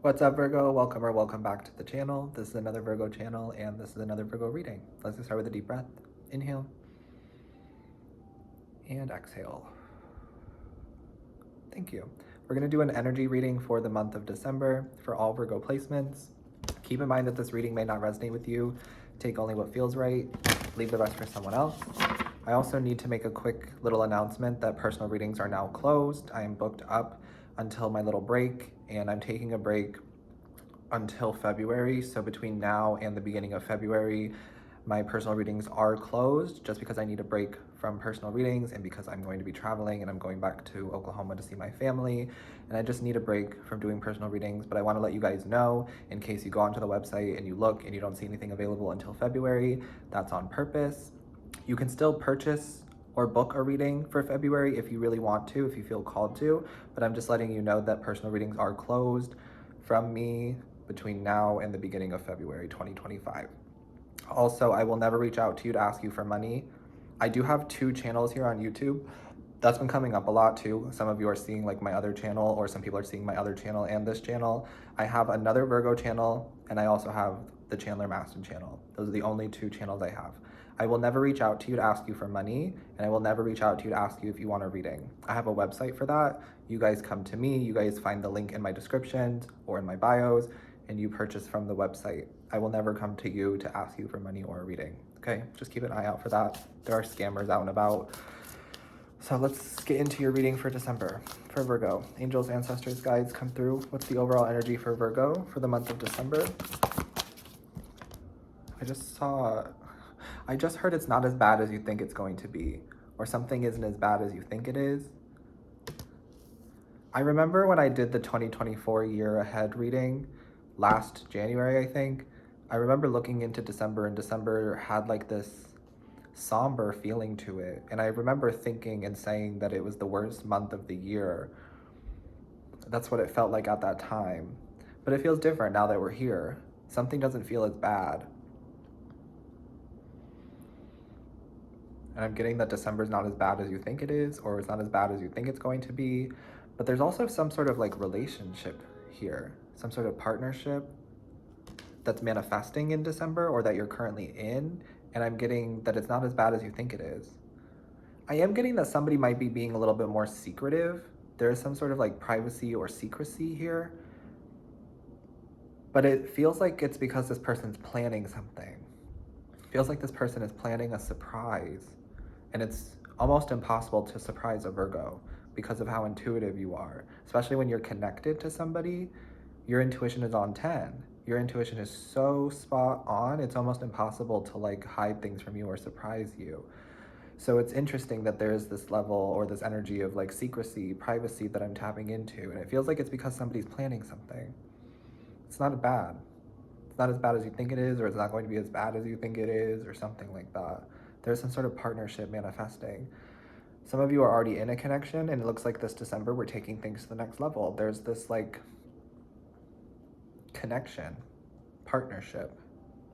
What's up, Virgo? Welcome or welcome back to the channel. This is another Virgo channel, and this is another Virgo reading. Let's just start with a deep breath. Inhale and exhale. Thank you. We're going to do an energy reading for the month of December for all Virgo placements. Keep in mind that this reading may not resonate with you. Take only what feels right. Leave the rest for someone else. I also need to make a quick little announcement that personal readings are now closed. I am booked up until my little break, and I'm taking a break until February. So between now and the beginning of February, my personal readings are closed just because I need a break from personal readings and because I'm going to be traveling and I'm going back to Oklahoma to see my family, and I just need a break from doing personal readings. But I want to let you guys know, in case you go onto the website and you look and you don't see anything available until February, that's on purpose. You can still purchase or book a reading for February if you really want to, if you feel called to, but I'm just letting you know that personal readings are closed from me between now and the beginning of February 2025. Also, I will never reach out to you to ask you for money. I do have 2 channels here on YouTube. That's been coming up a lot too. Some of you are seeing like my other channel, or some people are seeing my other channel and this channel. I have another Virgo channel, and I also have the Chandler Mastin channel. Those are the only 2 channels I have. I will never reach out to you to ask you for money, and I will never reach out to you to ask you if you want a reading. I have a website for that. You guys come to me, you guys find the link in my descriptions or in my bios, and you purchase from the website. I will never come to you to ask you for money or a reading, okay? Just keep an eye out for that. There are scammers out and about. So let's get into your reading for December. For Virgo, angels, ancestors, guides, come through. What's the overall energy for Virgo for the month of December? I just heard it's not as bad as you think it's going to be, or something isn't as bad as you think it is. I remember when I did the 2024 year ahead reading last January, I think. I remember looking into December, and December had like this somber feeling to it. And I remember thinking and saying that it was the worst month of the year. That's what it felt like at that time. But it feels different now that we're here. Something doesn't feel as bad. And I'm getting that December's not as bad as you think it is, or it's not as bad as you think it's going to be. But there's also some sort of like relationship here, some sort of partnership that's manifesting in December, or that you're currently in. And I'm getting that it's not as bad as you think it is. I am getting that somebody might be being a little bit more secretive. There is some sort of like privacy or secrecy here. But it feels like it's because this person's planning something. It feels like this person is planning a surprise. And it's almost impossible to surprise a Virgo because of how intuitive you are. Especially when you're connected to somebody, your intuition is on 10. Your intuition is so spot on, it's almost impossible to like hide things from you or surprise you. So it's interesting that there's this level or this energy of like secrecy, privacy that I'm tapping into. And it feels like it's because somebody's planning something. It's not bad. It's not as bad as you think it is, or it's not going to be as bad as you think it is, or something like that. There's some sort of partnership manifesting. Some of you are already in a connection, and it looks like this December we're taking things to the next level. There's this like connection, partnership,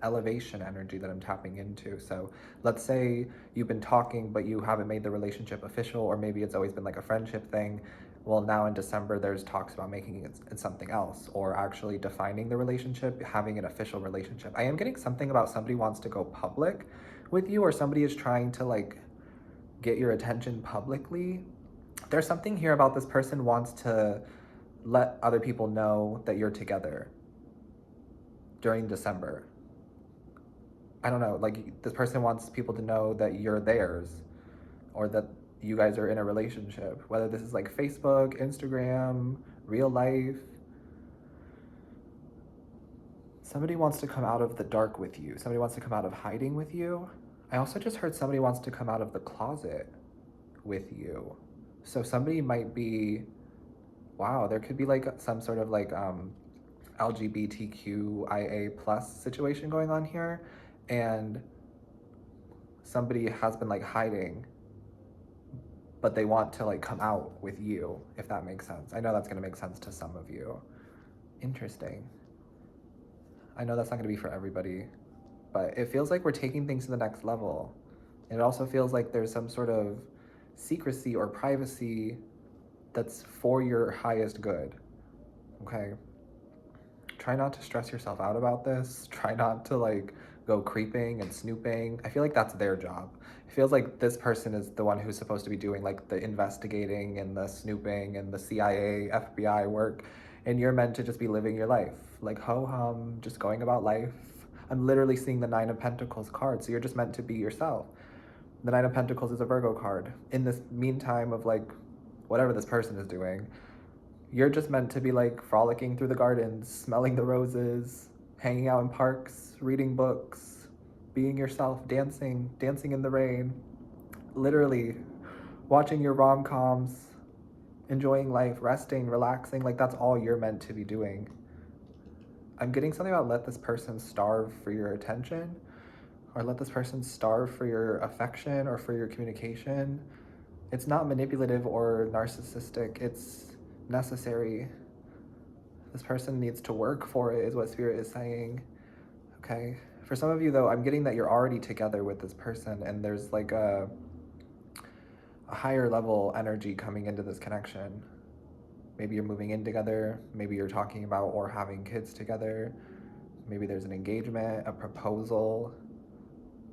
elevation energy that I'm tapping into. So let's say you've been talking, but you haven't made the relationship official, or maybe it's always been like a friendship thing. Well, now in December, there's talks about making it something else, or actually defining the relationship, having an official relationship. I am getting something about somebody wants to go public with you, or somebody is trying to like get your attention publicly. There's something here about this person wants to let other people know that you're together during December. I don't know, like this person wants people to know that you're theirs, or that you guys are in a relationship, whether this is like Facebook, Instagram, real life. Somebody wants to come out of the dark with you. Somebody wants to come out of hiding with you. I also just heard somebody wants to come out of the closet with you. So somebody might be, wow, there could be like some sort of like LGBTQIA plus situation going on here, and somebody has been like hiding, but they want to like come out with you, if that makes sense. I know that's gonna make sense to some of you. Interesting. I know that's not gonna be for everybody, but it feels like we're taking things to the next level. And it also feels like there's some sort of secrecy or privacy that's for your highest good, okay? try not to stress yourself out about this. Try not to like go creeping and snooping. I feel like that's their job. It feels like this person is the one who's supposed to be doing like the investigating and the snooping and the CIA, FBI work, and you're meant to just be living your life. Like ho hum, just going about life. I'm literally seeing the Nine of Pentacles card, so you're just meant to be yourself. The Nine of Pentacles is a Virgo card. In this meantime of like whatever this person is doing, you're just meant to be like frolicking through the gardens, smelling the roses, hanging out in parks, reading books, being yourself, dancing in the rain, literally watching your rom-coms, enjoying life, resting, relaxing. Like that's all you're meant to be doing. I'm getting something about let this person starve for your attention, or let this person starve for your affection or for your communication. It's not manipulative or narcissistic. It's necessary. This person needs to work for it, is what Spirit is saying. Okay. For some of you, though, I'm getting that you're already together with this person, and there's like a higher level energy coming into this connection. Maybe you're moving in together. Maybe you're talking about or having kids together. Maybe there's an engagement, a proposal.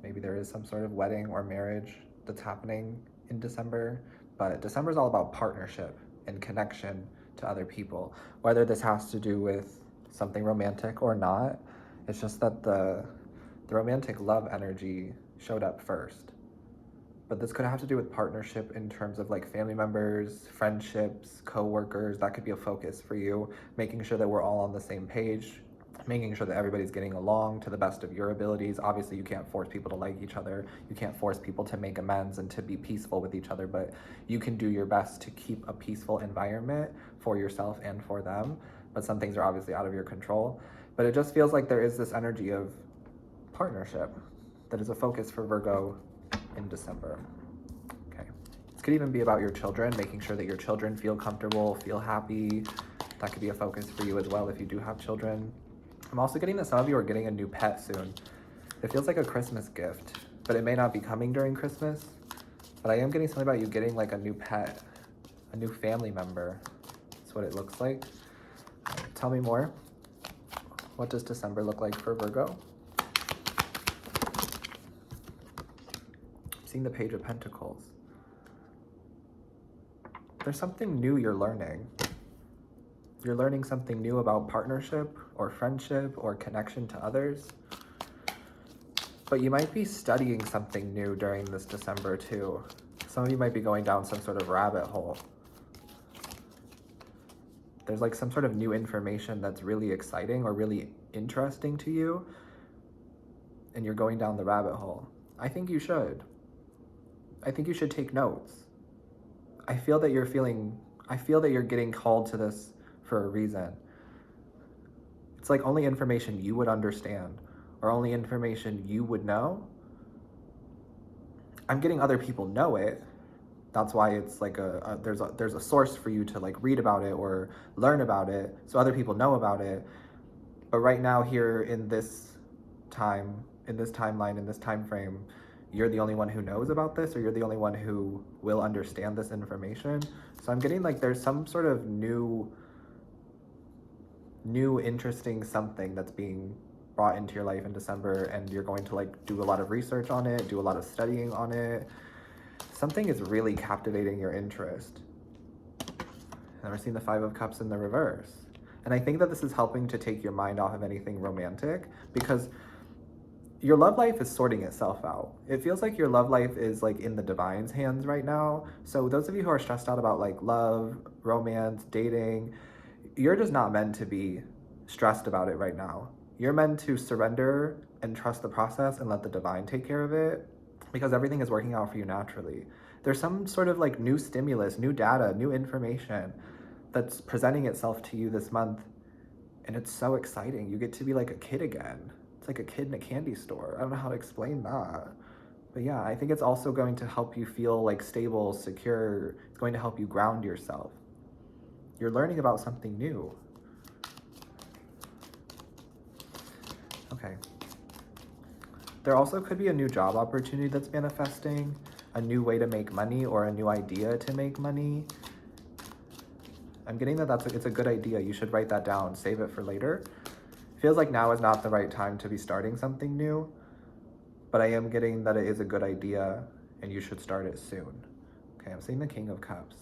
Maybe there is some sort of wedding or marriage that's happening in December. But December is all about partnership and connection to other people. Whether this has to do with something romantic or not, it's just that the romantic love energy showed up first. But this could have to do with partnership in terms of like family members, friendships, co-workers. That could be a focus for you, making sure that we're all on the same page, making sure that everybody's getting along to the best of your abilities. Obviously, you can't force people to like each other. You can't force people to make amends and to be peaceful with each other, but you can do your best to keep a peaceful environment for yourself and for them. But some things are obviously out of your control. But it just feels like there is this energy of partnership that is a focus for Virgo in December. Okay. This could even be about your children, making sure that your children feel comfortable, feel happy. That could be a focus for you as well if you do have children. I'm also getting that some of you are getting a new pet soon. It feels like a Christmas gift, but it may not be coming during Christmas. But I am getting something about you getting like a new pet, a new family member. That's what it looks like. Tell me more. What does December look like for Virgo? Seeing the Page of Pentacles. There's something new you're learning. You're learning something new about partnership or friendship or connection to others. But you might be studying something new during this December too. Some of you might be going down some sort of rabbit hole. There's like some sort of new information that's really exciting or really interesting to you, and you're going down the rabbit hole. I think you should. I think you should take notes. I feel that you're getting called to this for a reason. It's like only information you would understand or only information you would know. I'm getting other people know it. That's why it's like there's a source for you to like read about it or learn about it so other people know about it. But right now here in this time, in this timeline, in this time frame, you're the only one who knows about this, or you're the only one who will understand this information. So I'm getting like there's some sort of new interesting something that's being brought into your life in December, and you're going to like do a lot of research on it, do a lot of studying on it. Something is really captivating your interest. And we're seeing the Five of Cups in the reverse. And I think that this is helping to take your mind off of anything romantic, because your love life is sorting itself out. It feels like your love life is like in the divine's hands right now. So those of you who are stressed out about like love, romance, dating, you're just not meant to be stressed about it right now. You're meant to surrender and trust the process and let the divine take care of it, because everything is working out for you naturally. There's some sort of like new stimulus, new data, new information that's presenting itself to you this month. And it's so exciting. You get to be like a kid again. It's like a kid in a candy store. I don't know how to explain that. But yeah, I think it's also going to help you feel like stable, secure. It's going to help you ground yourself. You're learning about something new. Okay. There also could be a new job opportunity that's manifesting, a new way to make money or a new idea to make money. I'm getting that it's a good idea. You should write that down, save it for later. Feels like now is not the right time to be starting something new, but I am getting that it is a good idea and you should start it soon. Okay, I'm seeing the King of Cups.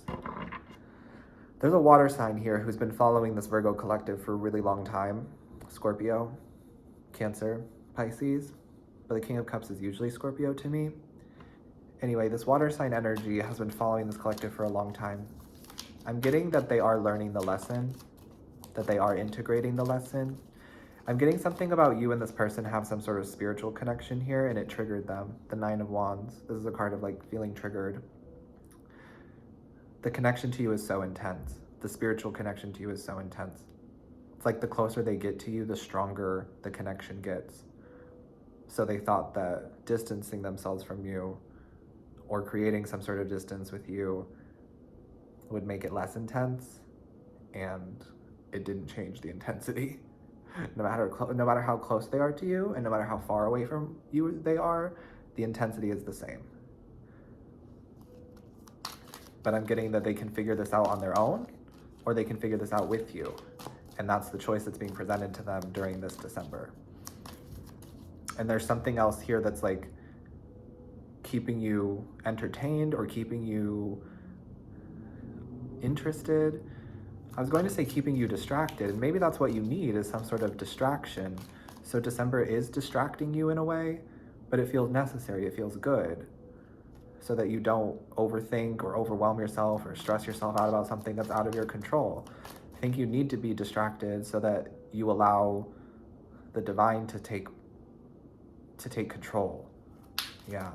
There's a water sign here who's been following this Virgo collective for a really long time. Scorpio, Cancer, Pisces, but the King of Cups is usually Scorpio to me. Anyway, this water sign energy has been following this collective for a long time. I'm getting that they are learning the lesson, that they are integrating the lesson. I'm getting something about you and this person have some sort of spiritual connection here, and it triggered them. The Nine of Wands. This is a card of like feeling triggered. The connection to you is so intense. The spiritual connection to you is so intense. It's like the closer they get to you, the stronger the connection gets. So they thought that distancing themselves from you or creating some sort of distance with you would make it less intense, and it didn't change the intensity. No matter how close they are to you and no matter how far away from you they are, the intensity is the same. But I'm getting that they can figure this out on their own, or they can figure this out with you. And that's the choice that's being presented to them during this December. And there's something else here that's like keeping you entertained or keeping you interested. I was going to say keeping you distracted, and maybe that's what you need, is some sort of distraction. So December is distracting you in a way, but it feels necessary, it feels good, so that you don't overthink or overwhelm yourself or stress yourself out about something that's out of your control. I think you need to be distracted so that you allow the divine to take control. Yeah.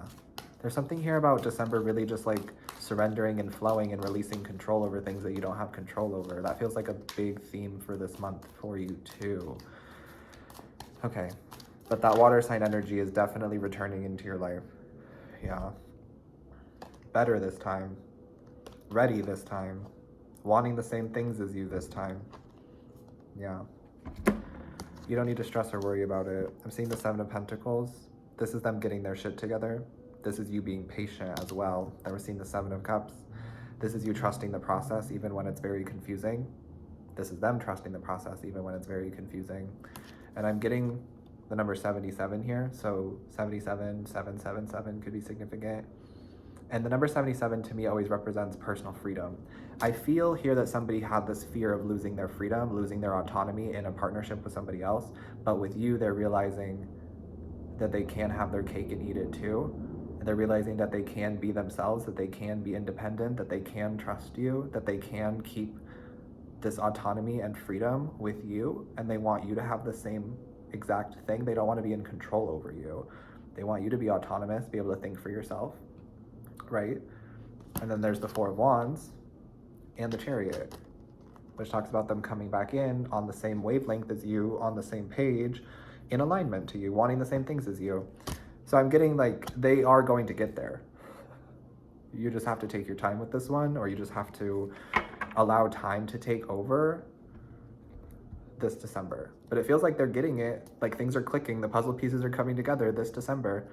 There's something here about December really just like surrendering and flowing and releasing control over things that you don't have control over. That feels like a big theme for this month for you too. Okay, but that water sign energy is definitely returning into your life. Yeah. Better this time. Ready this time. Wanting the same things as you this time. Yeah. You don't need to stress or worry about it. I'm seeing the Seven of Pentacles. This is them getting their shit together. This is you being patient as well. Then we're seeing the Seven of Cups. This is you trusting the process even when it's very confusing. This is them trusting the process even when it's very confusing. And I'm getting the number 77 here. So 77, 777 could be significant. And the number 77 to me always represents personal freedom. I feel here that somebody had this fear of losing their freedom, losing their autonomy in a partnership with somebody else. But with you, they're realizing that they can have their cake and eat it too. And they're realizing that they can be themselves, that they can be independent, that they can trust you, that they can keep this autonomy and freedom with you. And they want you to have the same exact thing. They don't want to be in control over you. They want you to be autonomous, be able to think for yourself, right? And then there's the Four of Wands and the Chariot, which talks about them coming back in on the same wavelength as you, on the same page, in alignment to you, wanting the same things as you. So I'm getting like they are going to get there. You just have to take your time with this one, or you just have to allow time to take over this December. But it feels like they're getting it, like things are clicking, the puzzle pieces are coming together this December.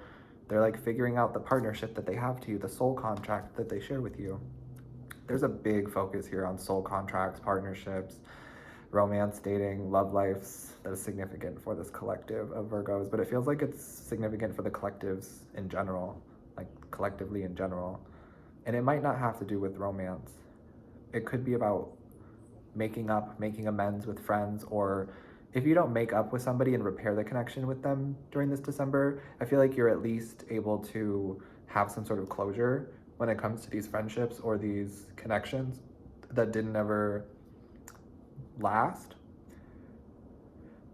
They're like figuring out the partnership that they have to you, the soul contract that they share with you. There's a big focus here on soul contracts, partnerships, romance, dating, love lives that is significant for this collective of Virgos, but it feels like it's significant for the collectives in general, like collectively in general. And it might not have to do with romance. It could be about making up, making amends with friends, or if you don't make up with somebody and repair the connection with them during this December, I feel like you're at least able to have some sort of closure when it comes to these friendships or these connections that didn't ever last.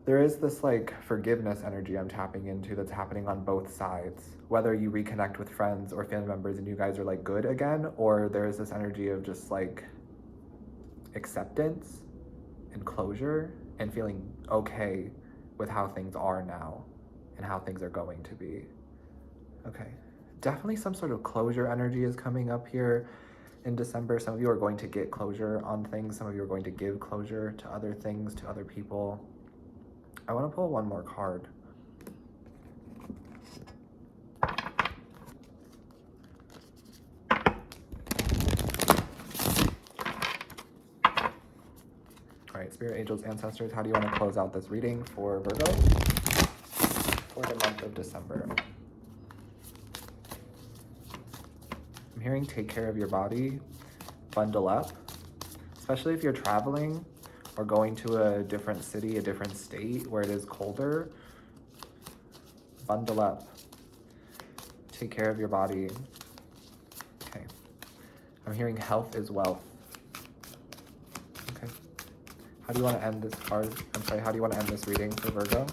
There is this like forgiveness energy I'm tapping into that's happening on both sides, whether you reconnect with friends or family members and you guys are like good again, or there's this energy of just like acceptance and closure and feeling okay with how things are now and how things are going to be. Okay, definitely some sort of closure energy is coming up here in December. Some of you are going to get closure on things. Some of you are going to give closure to other things, to other people. I want to pull one more card. spirit, angels, ancestors, how do you want to close out this reading for Virgo for the month of December? I'm hearing take care of your body, bundle up, especially if you're traveling or going to a different city, a different state where it is colder. Bundle up. Take care of your body. Okay. I'm hearing health is wealth. Okay. How do you want to end this card? I'm sorry, how do you want to end this reading for Virgo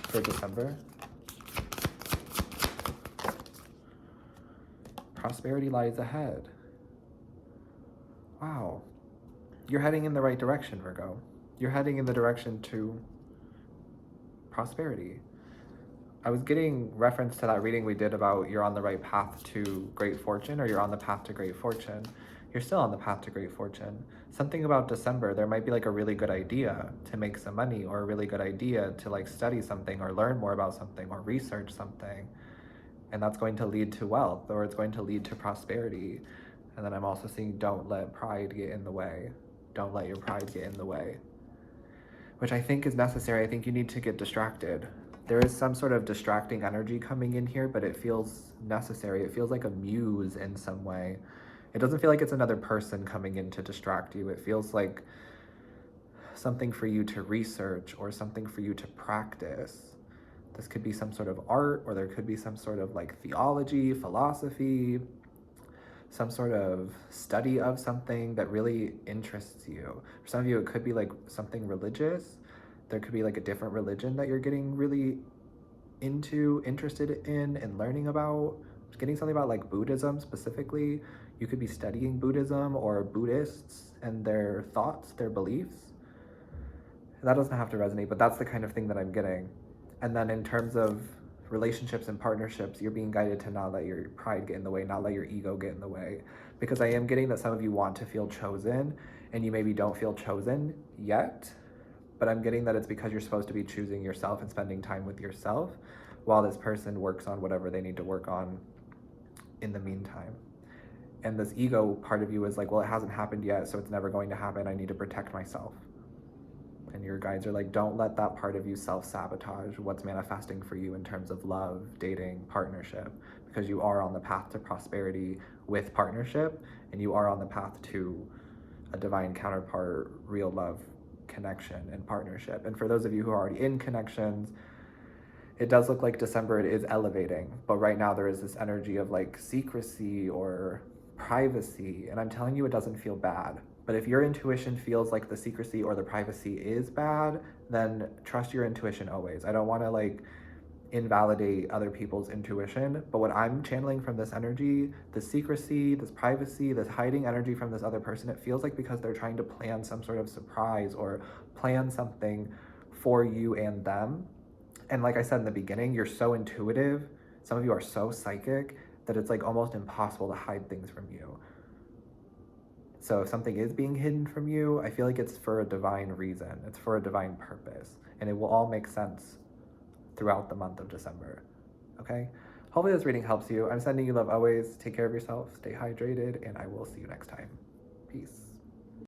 for December? Prosperity lies ahead. Wow. You're heading in the right direction, Virgo. You're heading in the direction to prosperity. I was getting reference to that reading we did about you're on the right path to great fortune, or you're on the path to great fortune. You're still on the path to great fortune. Something about December, there might be like a really good idea to make some money, or a really good idea to like study something or learn more about something or research something. And that's going to lead to wealth, or it's going to lead to prosperity. And then I'm also seeing don't let pride get in the way. Don't let your pride get in the way, which I think is necessary. I think you need to get distracted. There is some sort of distracting energy coming in here, but it feels necessary. It feels like a muse in some way. It doesn't feel like it's another person coming in to distract you. It feels like something for you to research or something for you to practice. This could be some sort of art, or there could be some sort of like theology, philosophy, some sort of study of something that really interests you. For some of you, it could be like something religious. There could be like a different religion that you're getting really interested in and learning about. Getting something about like Buddhism specifically. You could be studying Buddhism or Buddhists and their thoughts, their beliefs. That doesn't have to resonate, but that's the kind of thing that I'm getting. And then in terms of relationships and partnerships, you're being guided to not let your pride get in the way, not let your ego get in the way. Because I am getting that some of you want to feel chosen, and you maybe don't feel chosen yet, but I'm getting that it's because you're supposed to be choosing yourself and spending time with yourself while this person works on whatever they need to work on in the meantime. And this ego part of you is like, well, it hasn't happened yet, so it's never going to happen. I need to protect myself. And your guides are like, don't let that part of you self-sabotage what's manifesting for you in terms of love, dating, partnership, because you are on the path to prosperity with partnership, and you are on the path to a divine counterpart, real love, connection, and partnership. And for those of you who are already in connections, it does look like December, it is elevating, but right now there is this energy of like secrecy or privacy, and I'm telling you, it doesn't feel bad. But if your intuition feels like the secrecy or the privacy is bad, then trust your intuition always. I don't want to like invalidate other people's intuition, but what I'm channeling from this energy, the secrecy, this privacy, this hiding energy from this other person, it feels like because they're trying to plan some sort of surprise or plan something for you and them. And like I said in the beginning, you're so intuitive, some of you are so psychic, that it's like almost impossible to hide things from you. So if something is being hidden from you, I feel like it's for a divine reason. It's for a divine purpose. And it will all make sense throughout the month of December. Okay? Hopefully this reading helps you. I'm sending you love always. Take care of yourself. Stay hydrated. And I will see you next time. Peace.